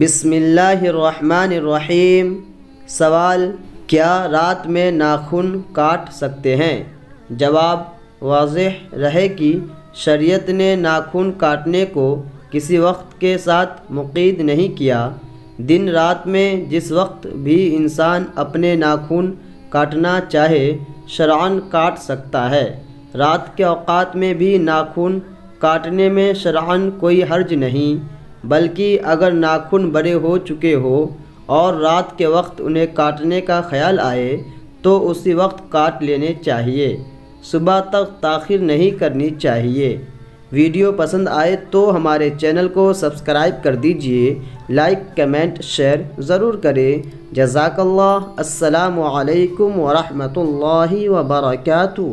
بسم اللہ الرحمن الرحیم۔ سوال: کیا رات میں ناخن کاٹ سکتے ہیں؟ جواب: واضح رہے کہ شریعت نے ناخن کاٹنے کو کسی وقت کے ساتھ مقید نہیں کیا۔ دن رات میں جس وقت بھی انسان اپنے ناخن کاٹنا چاہے شرعاً کاٹ سکتا ہے۔ رات کے اوقات میں بھی ناخن کاٹنے میں شرعاً کوئی حرج نہیں، بلکہ اگر ناخن بڑے ہو چکے ہو اور رات کے وقت انہیں کاٹنے کا خیال آئے تو اسی وقت کاٹ لینے چاہیے، صبح تک تاخیر نہیں کرنی چاہیے۔ ویڈیو پسند آئے تو ہمارے چینل کو سبسکرائب کر دیجئے، لائک، کمنٹ، شیئر ضرور کریں۔ جزاک اللہ۔ السلام علیکم ورحمۃ اللہ وبرکاتہ۔